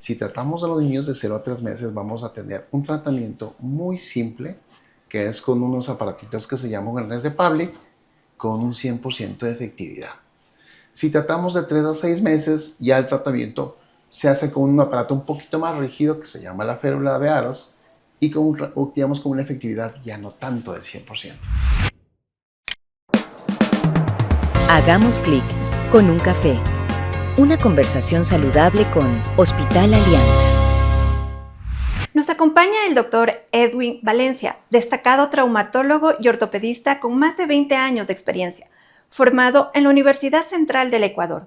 Si tratamos a los niños de 0 a 3 meses, vamos a tener un tratamiento muy simple, que es con unos aparatitos que se llaman granes de Pablin, con un 100% de efectividad. Si tratamos de 3 a 6 meses, ya el tratamiento se hace con un aparato un poquito más rígido que se llama la férula de Aros y digamos, con una efectividad ya no tanto del 100%. Hagamos clic con un café. Una conversación saludable con Hospital Alianza. Nos acompaña el doctor Edwin Valencia, destacado traumatólogo y ortopedista con más de 20 años de experiencia, formado en la Universidad Central del Ecuador.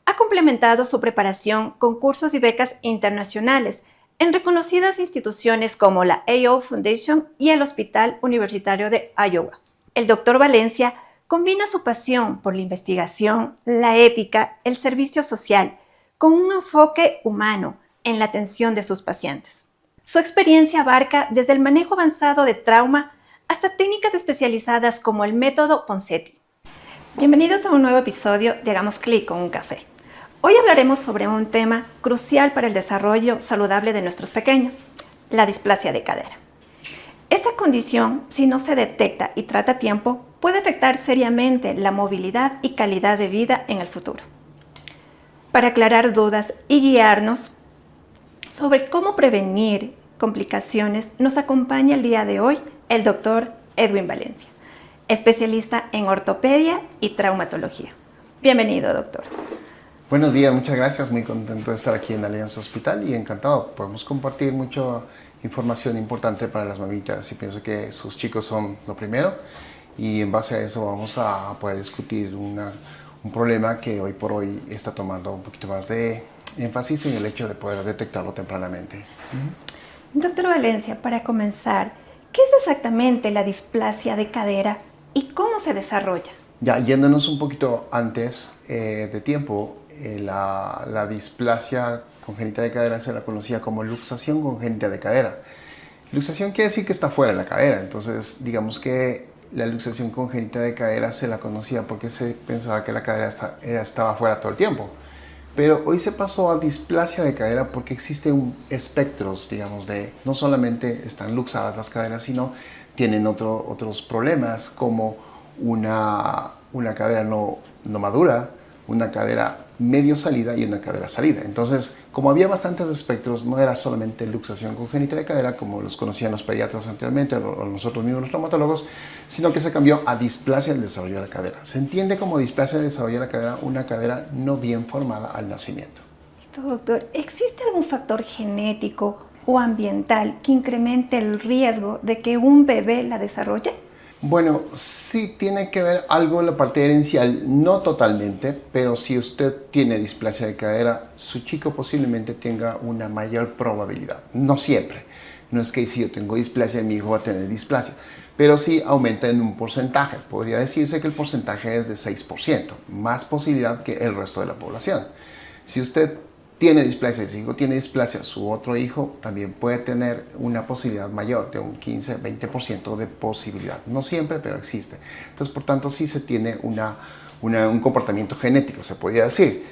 Ha complementado su preparación con cursos y becas internacionales en reconocidas instituciones como la AO Foundation y el Hospital Universitario de Iowa. El doctor Valencia combina su pasión por la investigación, la ética, el servicio social, con un enfoque humano en la atención de sus pacientes. Su experiencia abarca desde el manejo avanzado de trauma hasta técnicas especializadas como el método Ponseti. Bienvenidos a un nuevo episodio de Hagamos Clic con un café. Hoy hablaremos sobre un tema crucial para el desarrollo saludable de nuestros pequeños, la displasia de cadera. Esta condición, si no se detecta y trata a tiempo, puede afectar seriamente la movilidad y calidad de vida en el futuro. Para aclarar dudas y guiarnos sobre cómo prevenir complicaciones, nos acompaña el día de hoy el doctor Edwin Valencia, especialista en ortopedia y traumatología. Bienvenido, doctor. Buenos días, muchas gracias. Muy contento de estar aquí en Alianza Hospital y encantado. Podemos compartir mucha información importante para las mamitas y pienso que sus chicos son lo primero y en base a eso vamos a poder discutir un problema que hoy por hoy está tomando un poquito más de énfasis en el hecho de poder detectarlo tempranamente. Doctor Valencia, para comenzar, ¿qué es exactamente la displasia de cadera y cómo se desarrolla? Ya yéndonos un poquito antes de tiempo, la displasia congénita de cadera se la conocía como luxación congénita de cadera. Luxación quiere decir que está fuera de la cadera, entonces digamos que la luxación congénita de cadera se la conocía porque se pensaba que la cadera estaba fuera todo el tiempo. Pero hoy se pasó a displasia de cadera porque existen espectros, digamos, de no solamente están luxadas las caderas, sino tienen otros problemas como una cadera no madura, una cadera medio salida y una cadera salida. Entonces, como había bastantes espectros, no era solamente luxación congénita de cadera, como los conocían los pediatras anteriormente, o nosotros mismos los traumatólogos, sino que se cambió a displasia del desarrollo de la cadera. Se entiende como displasia del desarrollo de la cadera una cadera no bien formada al nacimiento. Listo, doctor. ¿Existe algún factor genético o ambiental que incremente el riesgo de que un bebé la desarrolle? Bueno, sí tiene que ver algo en la parte herencial, no totalmente, pero si usted tiene displasia de cadera, su chico posiblemente tenga una mayor probabilidad. No siempre. No es que si yo tengo displasia, mi hijo va a tener displasia, pero sí aumenta en un porcentaje. Podría decirse que el porcentaje es de 6%, más posibilidad que el resto de la población. Si usted tiene displasia y su hijo tiene displasia, su otro hijo también puede tener una posibilidad mayor de un 15-20% de posibilidad. No siempre, pero existe. Entonces, por tanto, sí se tiene un comportamiento genético, se podría decir.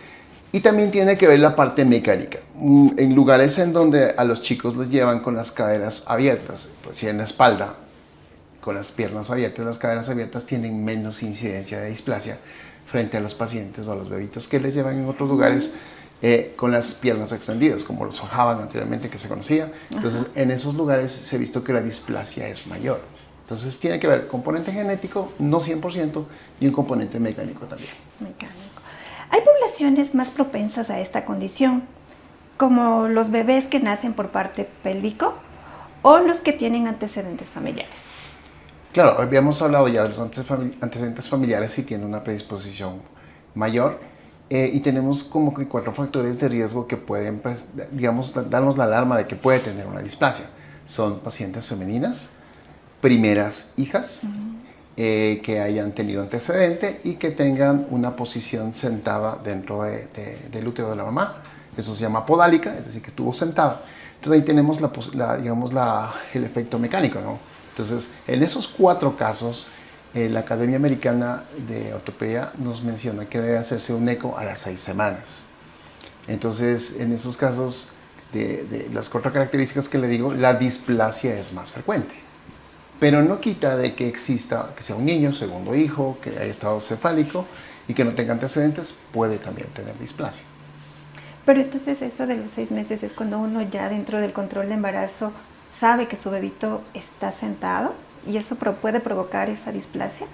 Y también tiene que ver la parte mecánica. En lugares en donde a los chicos les llevan con las caderas abiertas, pues si en la espalda, con las piernas abiertas, las caderas abiertas tienen menos incidencia de displasia frente a los pacientes o a los bebitos que les llevan en otros lugares con las piernas extendidas, como los fajaban anteriormente que se conocía. Entonces, en esos lugares se ha visto que la displasia es mayor. Entonces, tiene que ver componente genético, no 100%, y un componente mecánico también. Mecánico. ¿Hay poblaciones más propensas a esta condición, como los bebés que nacen por parte pélvico o los que tienen antecedentes familiares? Claro, habíamos hablado ya de los antecedentes familiares y tienen una predisposición mayor. Y tenemos como que 4 factores de riesgo que pueden, digamos, darnos la alarma de que puede tener una displasia. Son pacientes femeninas, primeras hijas, que hayan tenido antecedente y que tengan una posición sentada dentro del útero de la mamá. Eso se llama podálica, es decir, que estuvo sentada. Entonces ahí tenemos el efecto mecánico, ¿no? Entonces, en esos 4 casos, la Academia Americana de Ortopedia nos menciona que debe hacerse un eco a las 6 semanas. Entonces, en esos casos, de las cuatro características que le digo, la displasia es más frecuente. Pero no quita de que exista, que sea un niño, segundo hijo, que haya estado cefálico y que no tenga antecedentes, puede también tener displasia. Pero entonces eso de los 6 meses es cuando uno ya dentro del control de embarazo sabe que su bebito está sentado y eso puede provocar esa displasia.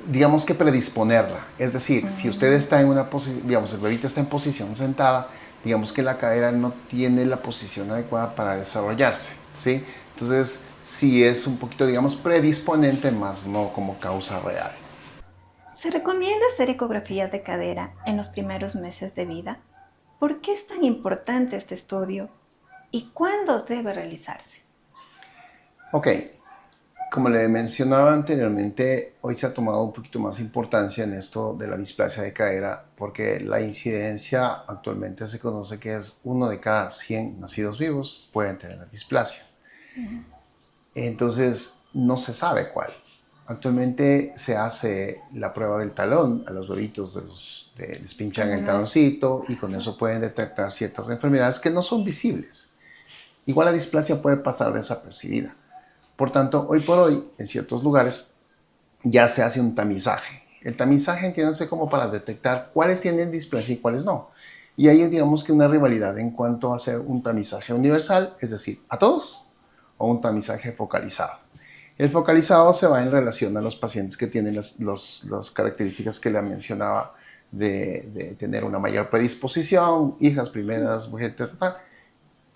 Digamos que predisponerla. Es decir, si usted está en una posición, digamos, el bebito está en posición sentada, digamos que la cadera no tiene la posición adecuada para desarrollarse, ¿sí? Entonces, sí es un poquito, digamos, predisponente, más no como causa real. ¿Se recomienda hacer ecografías de cadera en los primeros meses de vida? ¿Por qué es tan importante este estudio y cuándo debe realizarse? Ok, como le mencionaba anteriormente, hoy se ha tomado un poquito más importancia en esto de la displasia de cadera porque la incidencia actualmente se conoce que es 1 de cada 100 nacidos vivos pueden tener la displasia. Entonces, no se sabe cuál. Actualmente se hace la prueba del talón a los bebitos, les pinchan el taloncito y con eso pueden detectar ciertas enfermedades que no son visibles. Igual la displasia puede pasar desapercibida. Por tanto, hoy por hoy, en ciertos lugares, ya se hace un tamizaje. El tamizaje, entiéndase, como para detectar cuáles tienen displasia y cuáles no. Y hay, digamos que una rivalidad en cuanto a hacer un tamizaje universal, es decir, a todos, o un tamizaje focalizado. El focalizado se va en relación a los pacientes que tienen las características que le mencionaba de tener una mayor predisposición, hijas primeras, mujeres,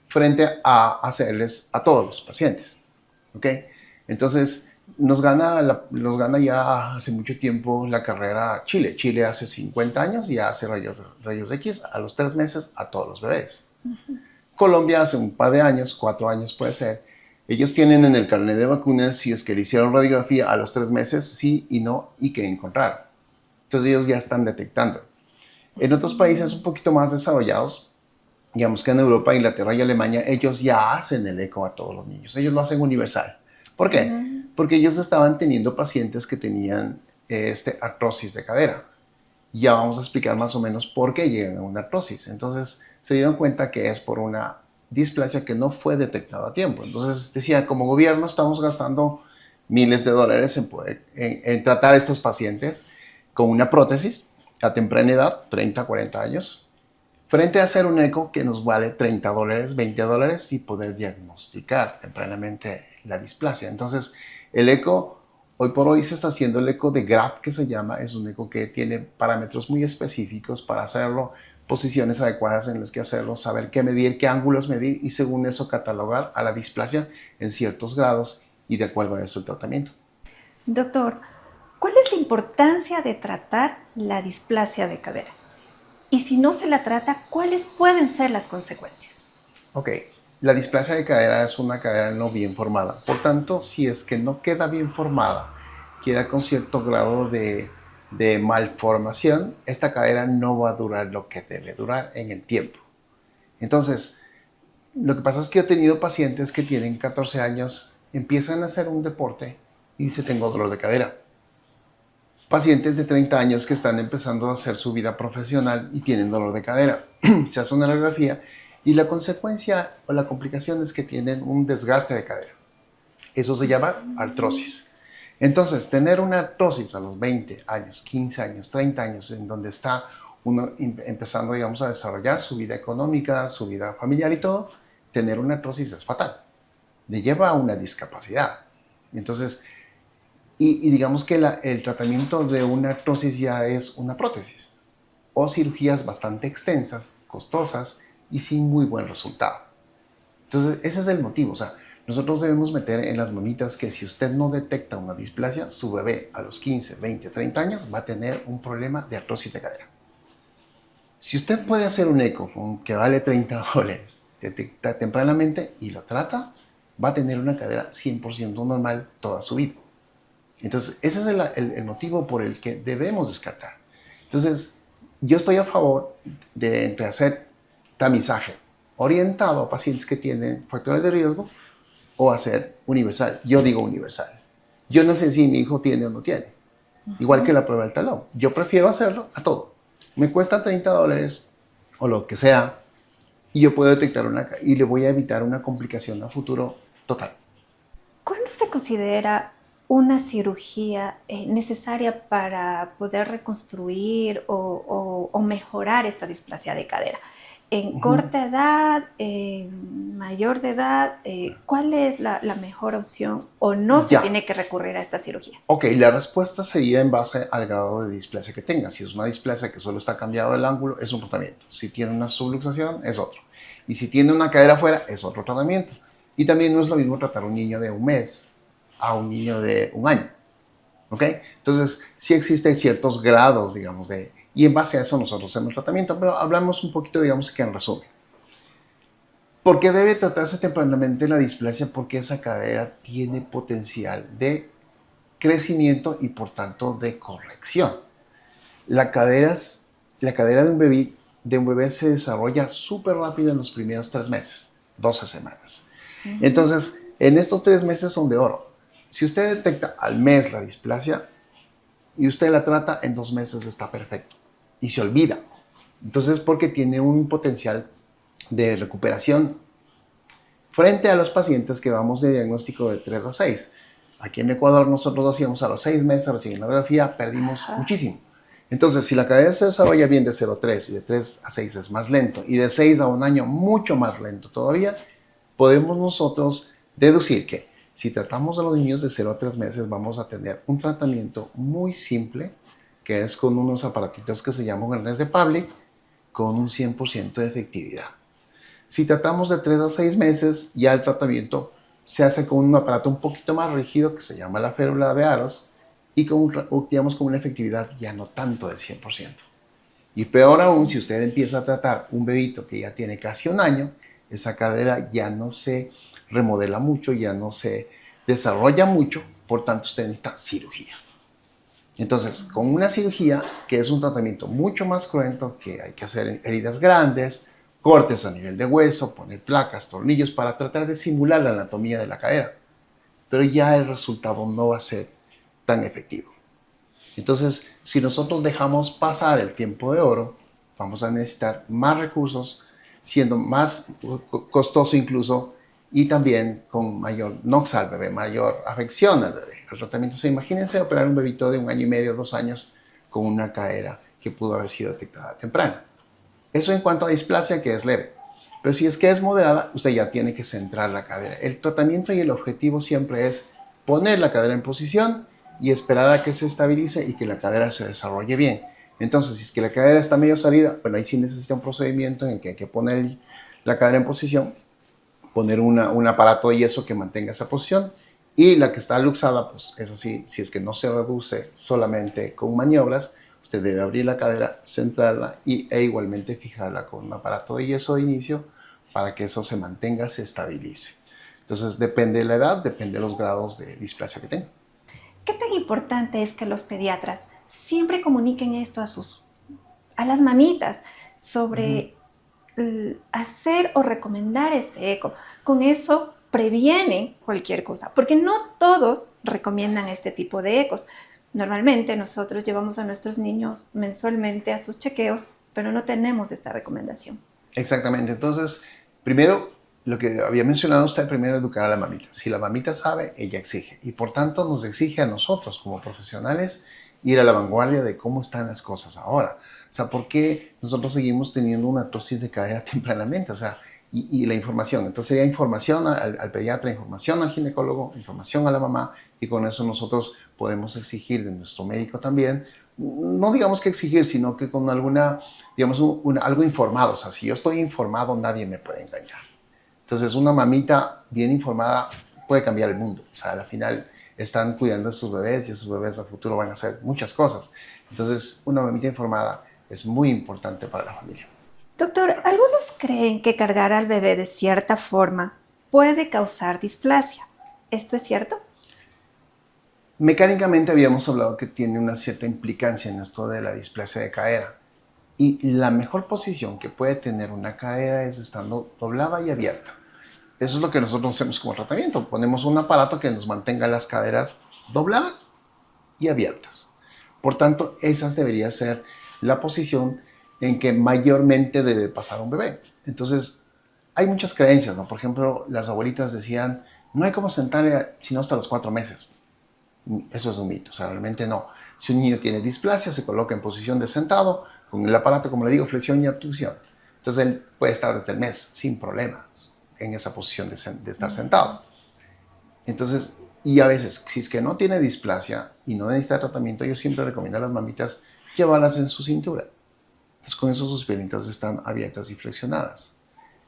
frente a hacerles a todos los pacientes. ¿Okay? Entonces, nos gana ya hace mucho tiempo la carrera Chile. Chile hace 50 años ya hace rayos X a los 3 meses a todos los bebés. Colombia hace un par de años, 4 años puede ser, ellos tienen en el carnet de vacunas si es que le hicieron radiografía a los 3 meses, sí y no, y qué encontraron. Entonces ellos ya están detectando. En otros países un poquito más desarrollados, digamos que en Europa, Inglaterra y Alemania, ellos ya hacen el eco a todos los niños. Ellos lo hacen universal. ¿Por qué? Porque ellos estaban teniendo pacientes que tenían artrosis de cadera. Ya vamos a explicar más o menos por qué llegan a una artrosis. Entonces se dieron cuenta que es por una displasia que no fue detectada a tiempo. Entonces decía, como gobierno estamos gastando miles de dólares en tratar a estos pacientes con una prótesis a temprana edad, 30, 40 años, frente a hacer un eco que nos vale 30 dólares, 20 dólares y poder diagnosticar tempranamente la displasia. Entonces, el eco, hoy por hoy se está haciendo el eco de Graf, que se llama, es un eco que tiene parámetros muy específicos para hacerlo, posiciones adecuadas en las que hacerlo, saber qué medir, qué ángulos medir y según eso catalogar a la displasia en ciertos grados y de acuerdo a eso el tratamiento. Doctor, ¿cuál es la importancia de tratar la displasia de cadera? Y si no se la trata, ¿cuáles pueden ser las consecuencias? Ok, la displasia de cadera es una cadera no bien formada. Por tanto, si es que no queda bien formada, queda con cierto grado de malformación, esta cadera no va a durar lo que debe durar en el tiempo. Entonces, lo que pasa es que he tenido pacientes que tienen 14 años, empiezan a hacer un deporte y dicen, tengo dolor de cadera. Pacientes de 30 años que están empezando a hacer su vida profesional y tienen dolor de cadera. Se hace una radiografía y la consecuencia o la complicación es que tienen un desgaste de cadera. Eso se llama artrosis. Entonces, tener una artrosis a los 20 años, 15 años, 30 años, en donde está uno empezando, digamos, a desarrollar su vida económica, su vida familiar y todo, tener una artrosis es fatal. Le lleva a una discapacidad. Entonces, y digamos que el tratamiento de una artrosis ya es una prótesis o cirugías bastante extensas, costosas y sin muy buen resultado. Entonces, ese es el motivo. O sea, nosotros debemos meter en las mamitas que si usted no detecta una displasia, su bebé a los 15, 20, 30 años va a tener un problema de artrosis de cadera. Si usted puede hacer un eco que vale 30 dólares, detecta tempranamente y lo trata, va a tener una cadera 100% normal toda su vida. Entonces, ese es el motivo por el que debemos descartar. Entonces, yo estoy a favor de hacer tamizaje orientado a pacientes que tienen factores de riesgo o hacer universal. Yo digo universal. Yo no sé si mi hijo tiene o no tiene. Igual que la prueba del talón. Yo prefiero hacerlo a todo. Me cuesta 30 dólares o lo que sea y yo puedo detectar y le voy a evitar una complicación a futuro total. ¿Cuándo se considera una cirugía necesaria para poder reconstruir o mejorar esta displasia de cadera? ¿En corta edad, en mayor de edad? ¿Cuál es la mejor opción o no se tiene que recurrir a esta cirugía? Ok, la respuesta sería en base al grado de displasia que tenga. Si es una displasia que solo está cambiado el ángulo, es un tratamiento. Si tiene una subluxación, es otro. Y si tiene una cadera afuera, es otro tratamiento. Y también no es lo mismo tratar a un niño de 1 mes a un niño de 1 año. ¿Ok? Entonces, sí existen ciertos grados, digamos, y en base a eso nosotros hacemos tratamiento, pero hablamos un poquito, digamos, que en resumen. ¿Por qué debe tratarse tempranamente la displasia? Porque esa cadera tiene potencial de crecimiento y, por tanto, de corrección. La cadera de un bebé se desarrolla súper rápido en los primeros 3 meses, 12 semanas. Entonces, en estos 3 meses son de oro. Si usted detecta al mes la displasia y usted la trata, en 2 meses está perfecto y se olvida. Entonces, porque tiene un potencial de recuperación frente a los pacientes que vamos de diagnóstico de 3 a 6. Aquí en Ecuador nosotros hacíamos a los 6 meses recién la radiografía, perdimos muchísimo. Entonces, si la cadera se desarrolla bien de 0 a 3 y de 3 a 6 es más lento y de 6 a 1 año mucho más lento todavía, podemos nosotros deducir que si tratamos a los niños de 0 a 3 meses vamos a tener un tratamiento muy simple, que es con unos aparatitos que se llaman granes de Pablick, con un 100% de efectividad. Si tratamos de 3 a 6 meses, ya el tratamiento se hace con un aparato un poquito más rígido que se llama la férula de Aros y digamos, con una efectividad ya no tanto del 100%. Y peor aún, si usted empieza a tratar un bebito que ya tiene casi 1 año, esa cadera ya no se remodela mucho, ya no se desarrolla mucho, por tanto usted necesita cirugía. Entonces, con una cirugía, que es un tratamiento mucho más cruento, que hay que hacer heridas grandes, cortes a nivel de hueso, poner placas, tornillos, para tratar de simular la anatomía de la cadera. Pero ya el resultado no va a ser tan efectivo. Entonces, si nosotros dejamos pasar el tiempo de oro, vamos a necesitar más recursos, siendo más costoso incluso, y también con mayor NOx al bebé, mayor afección al bebé. El tratamiento, imagínense operar un bebito de 1 año y medio, 2 años, con una cadera que pudo haber sido detectada temprano. Eso en cuanto a displasia, que es leve. Pero si es que es moderada, usted ya tiene que centrar la cadera. El tratamiento y el objetivo siempre es poner la cadera en posición y esperar a que se estabilice y que la cadera se desarrolle bien. Entonces, si es que la cadera está medio salida, bueno, ahí sí necesita un procedimiento en el que hay que poner la cadera en posición, poner un aparato de yeso que mantenga esa posición, y la que está luxada, pues eso sí, si es que no se reduce solamente con maniobras, usted debe abrir la cadera, centrarla e igualmente fijarla con un aparato de yeso de inicio para que eso se mantenga, se estabilice. Entonces, depende de la edad, depende de los grados de displasia que tenga. ¿Qué tan importante es que los pediatras siempre comuniquen esto a las mamitas sobre hacer o recomendar este eco? Con eso previenen cualquier cosa, porque no todos recomiendan este tipo de ecos. Normalmente nosotros llevamos a nuestros niños mensualmente a sus chequeos, pero no tenemos esta recomendación. Exactamente. Entonces, primero, lo que había mencionado usted, primero educar a la mamita. Si la mamita sabe, ella exige. Y por tanto nos exige a nosotros como profesionales ir a la vanguardia de cómo están las cosas ahora. O sea, ¿por qué nosotros seguimos teniendo una artrosis de cadera tempranamente? O sea, y la información. Entonces sería información al pediatra, información al ginecólogo, información a la mamá, y con eso nosotros podemos exigir de nuestro médico también, no digamos que exigir, sino que con alguna, digamos, algo informado. O sea, si yo estoy informado, nadie me puede engañar. Entonces, una mamita bien informada puede cambiar el mundo. O sea, al final están cuidando a sus bebés y esos bebés a futuro van a hacer muchas cosas. Entonces, una mamita informada es muy importante para la familia. Doctor, algunos creen que cargar al bebé de cierta forma puede causar displasia. ¿Esto es cierto? Mecánicamente habíamos hablado que tiene una cierta implicancia en esto de la displasia de cadera. Y la mejor posición que puede tener una cadera es estando doblada y abierta. Eso es lo que nosotros hacemos como tratamiento. Ponemos un aparato que nos mantenga las caderas dobladas y abiertas. Por tanto, esa debería ser la posición en que mayormente debe pasar un bebé. Entonces, hay muchas creencias, ¿no? Por ejemplo, las abuelitas decían, no hay como sentar sino hasta los 4 meses. Eso es un mito, o sea, realmente no. Si un niño tiene displasia, se coloca en posición de sentado, con el aparato, como le digo, flexión y abducción. Entonces él puede estar desde el mes sin problemas en esa posición de estar sentado. Entonces, y a veces, si es que no tiene displasia y no necesita tratamiento, yo siempre recomiendo a las mamitas llevarlas en su cintura. Entonces, con eso sus piernitas están abiertas y flexionadas.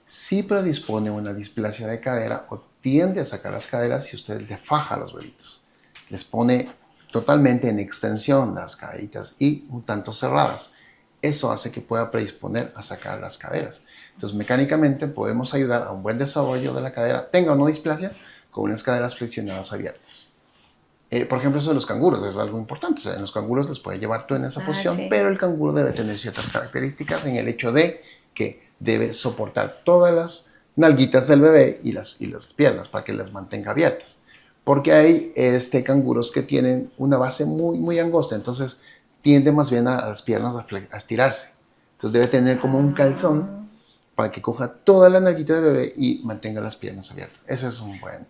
Si predispone una displasia de cadera o tiende a sacar las caderas, si usted le faja a los bebitos, les pone totalmente en extensión las caderitas y un tanto cerradas. Eso hace que pueda predisponer a sacar las caderas. Entonces, mecánicamente podemos ayudar a un buen desarrollo de la cadera, tenga o no displasia, con unas caderas flexionadas abiertas. Por ejemplo, eso de los canguros es algo importante. O sea, en los canguros les puede llevar tú en esa posición, sí. pero el canguro debe tener ciertas características en el hecho de que debe soportar todas las nalguitas del bebé y las piernas para que las mantenga abiertas. Porque hay canguros que tienen una base muy, muy angosta, entonces tiende más bien a las piernas a estirarse. Entonces debe tener como un calzón para que coja toda la nalguita del bebé y mantenga las piernas abiertas. Eso es un buen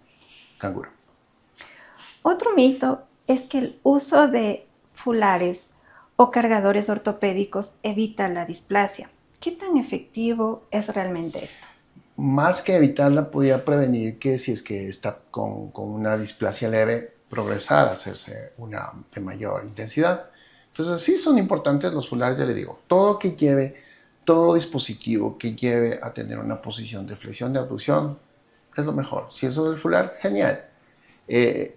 canguro. Otro mito es que el uso de fulares o cargadores ortopédicos evita la displasia. ¿Qué tan efectivo es realmente esto? Más que evitarla, podría prevenir que si es que está con una displasia leve, progresar a hacerse una de mayor intensidad. Entonces sí son importantes los fulares, ya le digo, todo dispositivo que lleve a tener una posición de flexión de abducción es lo mejor. Si eso es el fular, genial.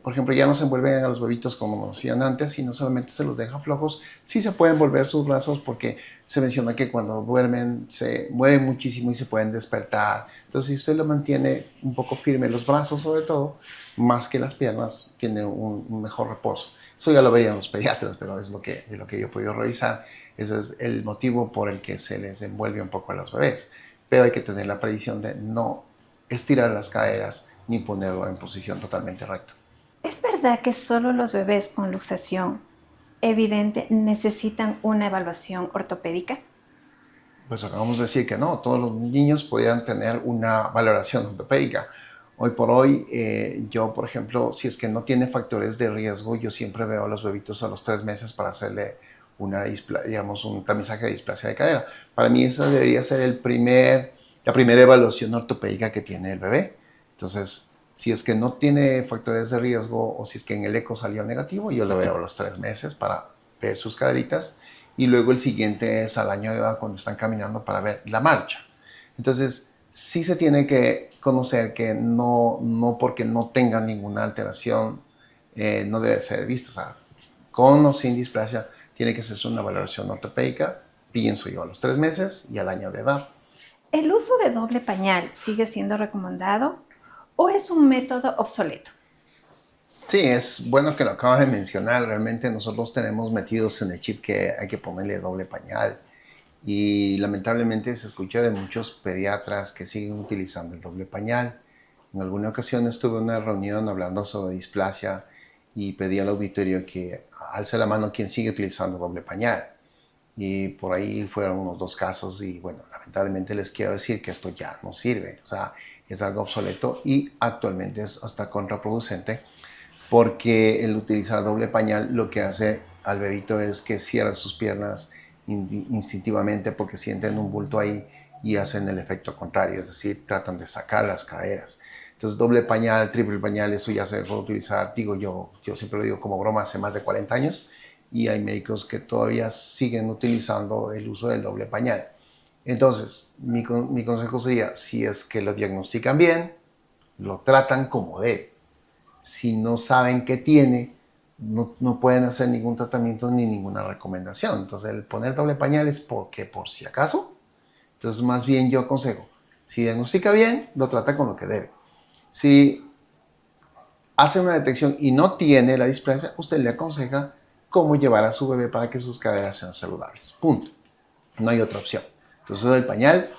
Por ejemplo, ya no se envuelven a los bebitos como nos hacían antes y no solamente se los deja flojos, sí se pueden volver sus brazos porque se menciona que cuando duermen se mueven muchísimo y se pueden despertar. Entonces, si usted lo mantiene un poco firme, los brazos sobre todo, más que las piernas, tiene un mejor reposo. Eso ya lo verían los pediatras, pero es de lo que yo he podido revisar. Ese es el motivo por el que se les envuelve un poco a los bebés. Pero hay que tener la previsión de no estirar las caderas ni ponerlo en posición totalmente recta. ¿Es verdad que solo los bebés con luxación evidente necesitan una evaluación ortopédica? Pues acabamos de decir que no, todos los niños podían tener una valoración ortopédica. Hoy por hoy, yo, por ejemplo, si es que no tiene factores de riesgo, yo siempre veo a los bebitos a los 3 meses para hacerle un tamizaje de displasia de cadera. Para mí esa debería ser la primera evaluación ortopédica que tiene el bebé. Entonces, si es que no tiene factores de riesgo o si es que en el eco salió negativo, yo lo veo a los 3 meses para ver sus caderitas y luego el siguiente es al año de edad cuando están caminando para ver la marcha. Entonces, sí se tiene que conocer que no porque no tenga ninguna alteración no debe ser visto. O sea, con o sin displasia tiene que hacerse una valoración ortopédica, pienso yo, a los 3 meses y al año de edad. ¿El uso de doble pañal sigue siendo recomendado o es un método obsoleto? Sí, es bueno que lo acabas de mencionar. Realmente nosotros tenemos metidos en el chip que hay que ponerle doble pañal y lamentablemente se escucha de muchos pediatras que siguen utilizando el doble pañal. En alguna ocasión estuve en una reunión hablando sobre displasia y pedí al auditorio que alce la mano quien sigue utilizando doble pañal. Y por ahí fueron unos 2 casos y bueno, lamentablemente les quiero decir que esto ya no sirve. O sea, es algo obsoleto y actualmente es hasta contraproducente porque el utilizar doble pañal lo que hace al bebito es que cierra sus piernas instintivamente porque sienten un bulto ahí y hacen el efecto contrario, es decir, tratan de sacar las caderas. Entonces, doble pañal, triple pañal, eso ya se dejó de utilizar, digo yo siempre lo digo como broma, hace más de 40 años y hay médicos que todavía siguen utilizando el uso del doble pañal. Entonces, mi consejo sería, si es que lo diagnostican bien, lo tratan como debe. Si no saben qué tiene, no pueden hacer ningún tratamiento ni ninguna recomendación. Entonces, el poner doble pañal es porque por si acaso. Entonces, más bien yo aconsejo, si diagnostica bien, lo trata con lo que debe. Si hace una detección y no tiene la displasia, usted le aconseja cómo llevar a su bebé para que sus caderas sean saludables. Punto. No hay otra opción. Entonces, el pañal,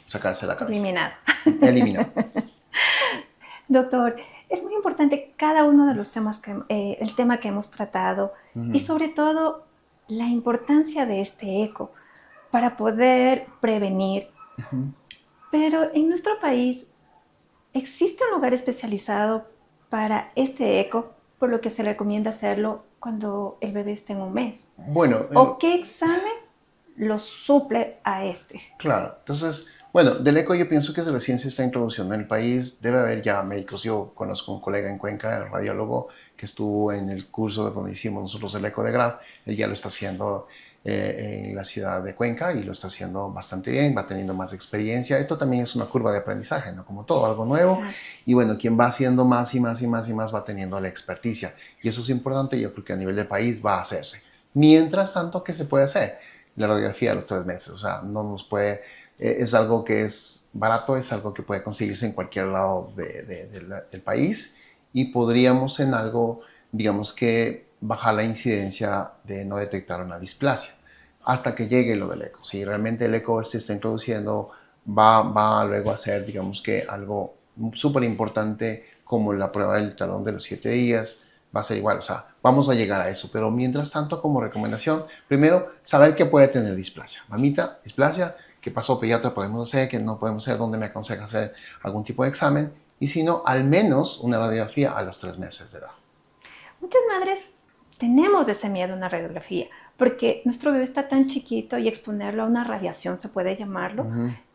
sacarse la cabeza. Eliminado. Doctor, es muy importante cada uno de los temas el tema que hemos tratado y sobre todo la importancia de este eco para poder prevenir, Pero en nuestro país, ¿existe un lugar especializado para este eco, por lo que se recomienda hacerlo cuando el bebé esté en un mes? Bueno, ¿O qué examen lo suple a este? claro. Entonces, bueno, del eco yo pienso que recién se está introduciendo en el país. Debe haber ya médicos. Yo conozco un colega en Cuenca, el radiólogo, que estuvo en el curso donde hicimos nosotros el eco de Graf. Él ya lo está haciendo en la ciudad de Cuenca y lo está haciendo bastante bien, va teniendo más experiencia. Esto también es una curva de aprendizaje, ¿no? Como todo, algo nuevo. Claro. Y bueno, quien va haciendo más y más y más y más va teniendo la experticia. Y eso es importante, yo creo que a nivel de país va a hacerse. Mientras tanto, ¿qué se puede hacer? La radiografía de los 3 meses. O sea, no nos puede... es algo que es barato, es algo que puede conseguirse en cualquier lado del país y podríamos en algo, digamos que bajar la incidencia de no detectar una displasia hasta que llegue lo del eco. Si realmente el eco se está introduciendo, va luego a ser, digamos que algo súper importante como la prueba del talón de los 7 días, va a ser igual, o sea, vamos a llegar a eso, pero mientras tanto, como recomendación, primero, saber que puede tener displasia. Mamita, displasia, qué pasó, pediatra, podemos hacer, que no podemos hacer, dónde me aconseja hacer algún tipo de examen, y si no, al menos una radiografía a los 3 meses de edad. Muchas madres tenemos ese miedo a una radiografía, porque nuestro bebé está tan chiquito y exponerlo a una radiación, se puede llamarlo.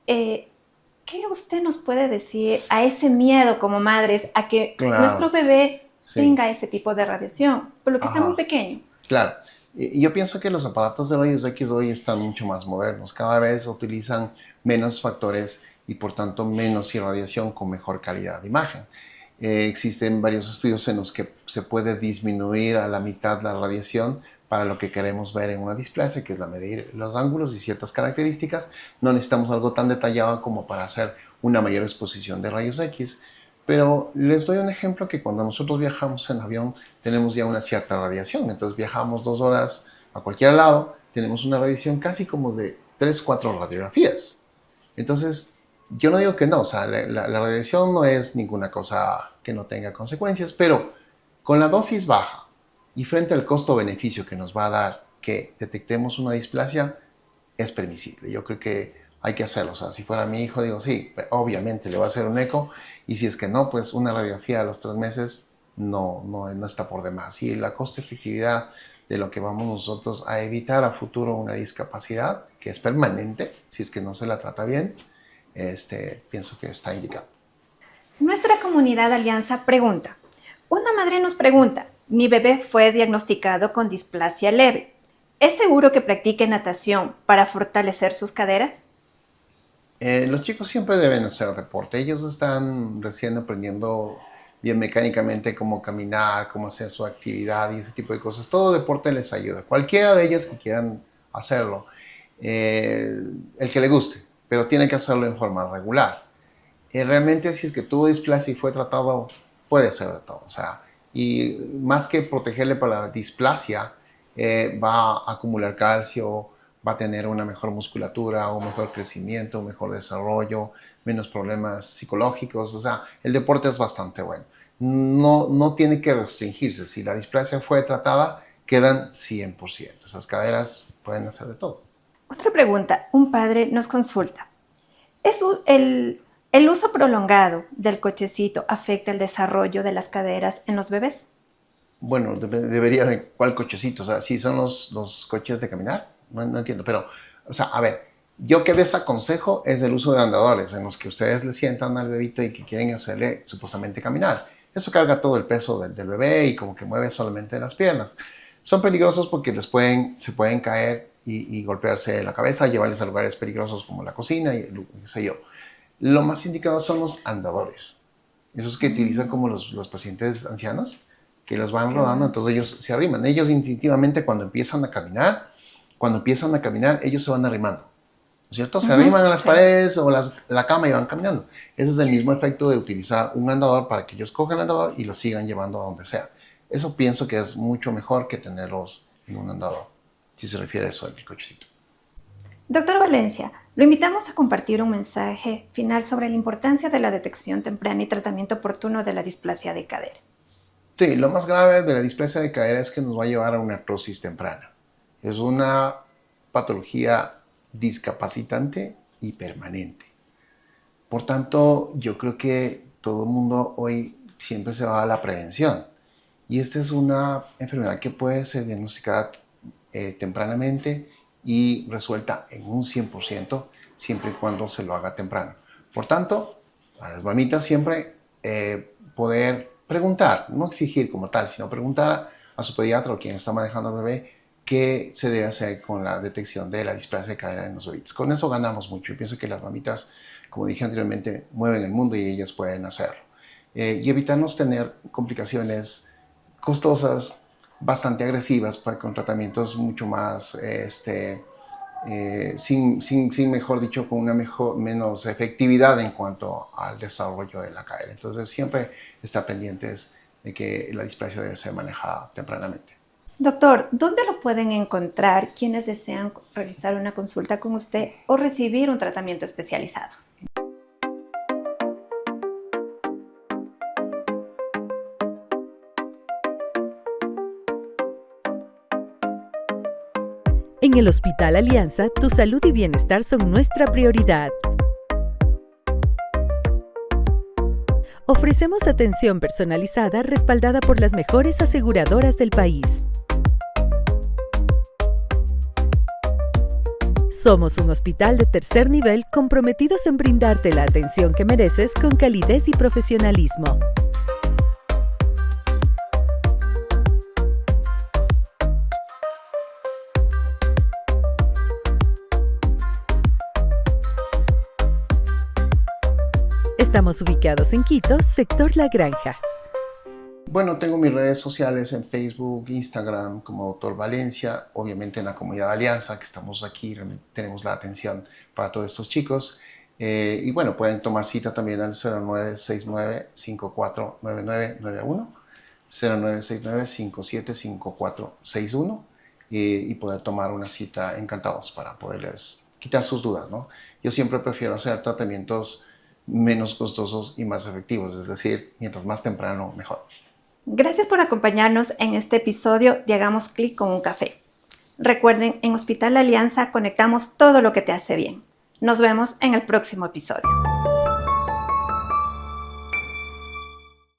¿Qué usted nos puede decir a ese miedo como madres a que Claro, nuestro bebé sí. tenga ese tipo de radiación, por lo que está Ajá. muy pequeño? Claro. Y yo pienso que los aparatos de rayos X hoy están mucho más modernos. Cada vez utilizan menos factores y por tanto menos irradiación con mejor calidad de imagen. Existen varios estudios en los que se puede disminuir a la mitad la radiación para lo que queremos ver en una displasia, que es la medir los ángulos y ciertas características. No necesitamos algo tan detallado como para hacer una mayor exposición de rayos X. Pero les doy un ejemplo que cuando nosotros viajamos en avión tenemos ya una cierta radiación. Entonces viajamos 2 horas a cualquier lado, tenemos una radiación casi como de 3, 4 radiografías. Entonces, yo no digo que no, o sea, la radiación no es ninguna cosa que no tenga consecuencias, pero con la dosis baja y frente al costo-beneficio que nos va a dar que detectemos una displasia, es permisible. Yo creo que hay que hacerlo. O sea, si fuera mi hijo, digo, sí, obviamente le voy a hacer un eco, y si es que no, pues una radiografía a los 3 meses no está por demás. Y la costo-efectividad de lo que vamos nosotros a evitar a futuro una discapacidad, que es permanente, si es que no se la trata bien, pienso que está indicado. Nuestra comunidad Alianza pregunta. Una madre nos pregunta, mi bebé fue diagnosticado con displasia leve. ¿Es seguro que practique natación para fortalecer sus caderas? Los chicos siempre deben hacer deporte. Ellos están recién aprendiendo biomecánicamente cómo caminar, cómo hacer su actividad y ese tipo de cosas. Todo deporte les ayuda. Cualquiera de ellos que quieran hacerlo, el que le guste, pero tiene que hacerlo en forma regular. Realmente si es que tuvo displasia y fue tratado, puede ser de todo. O sea, y más que protegerle para la displasia, va a acumular calcio, va a tener una mejor musculatura, un mejor crecimiento, un mejor desarrollo, menos problemas psicológicos. O sea, el deporte es bastante bueno. No tiene que restringirse. Si la displasia fue tratada, quedan 100%. Esas caderas pueden hacer de todo. Otra pregunta. Un padre nos consulta. ¿El uso prolongado del cochecito afecta el desarrollo de las caderas en los bebés? Bueno, debería de... ¿Cuál cochecito? O sea, ¿sí son los coches de caminar? No entiendo, pero, o sea, a ver, yo que desaconsejo es el uso de andadores en los que ustedes le sientan al bebito y que quieren hacerle supuestamente caminar. Eso carga todo el peso del bebé y como que mueve solamente las piernas. Son peligrosos porque se pueden caer y golpearse la cabeza, llevarles a lugares peligrosos como la cocina y qué sé yo. Lo más indicado son los andadores. Esos que utilizan como los pacientes ancianos, que los van rodando, entonces ellos se arriman. Ellos instintivamente cuando empiezan a caminar, ellos se van arrimando, ¿no es cierto? Se arriman a las paredes o la cama y van caminando. Ese es el mismo efecto de utilizar un andador para que ellos cojan el andador y lo sigan llevando a donde sea. Eso pienso que es mucho mejor que tenerlos en un andador, si se refiere a eso del cochecito. Doctor Valencia, lo invitamos a compartir un mensaje final sobre la importancia de la detección temprana y tratamiento oportuno de la displasia de cadera. Sí, lo más grave de la displasia de cadera es que nos va a llevar a una artrosis temprana. Es una patología discapacitante y permanente. Por tanto, yo creo que todo el mundo hoy siempre se va a la prevención. Y esta es una enfermedad que puede ser diagnosticada tempranamente y resuelta en un 100% siempre y cuando se lo haga temprano. Por tanto, a las mamitas siempre poder preguntar, no exigir como tal, sino preguntar a su pediatra o quien está manejando al bebé qué se debe hacer con la detección de la displasia de cadera en los bebitos. Con eso ganamos mucho y pienso que las mamitas, como dije anteriormente, mueven el mundo y ellas pueden hacerlo. Y evitarnos tener complicaciones costosas, bastante agresivas, con tratamientos mucho más, mejor dicho, con una menos efectividad en cuanto al desarrollo de la cadera. Entonces siempre estar pendientes de que la displasia debe ser manejada tempranamente. Doctor, ¿dónde lo pueden encontrar quienes desean realizar una consulta con usted o recibir un tratamiento especializado? En el Hospital Alianza, tu salud y bienestar son nuestra prioridad. Ofrecemos atención personalizada respaldada por las mejores aseguradoras del país. Somos un hospital de tercer nivel comprometidos en brindarte la atención que mereces con calidez y profesionalismo. Estamos ubicados en Quito, sector La Granja. Bueno, tengo mis redes sociales en Facebook, Instagram como Doctor Valencia, obviamente en la comunidad Alianza, que estamos aquí, tenemos la atención para todos estos chicos. Y bueno, pueden tomar cita también al 0969-549991, 0969-575461 y poder tomar una cita encantados para poderles quitar sus dudas, ¿no? Yo siempre prefiero hacer tratamientos menos costosos y más efectivos, es decir, mientras más temprano, mejor. Gracias por acompañarnos en este episodio de Hagamos Clic con un Café. Recuerden, en Hospital Alianza conectamos todo lo que te hace bien. Nos vemos en el próximo episodio.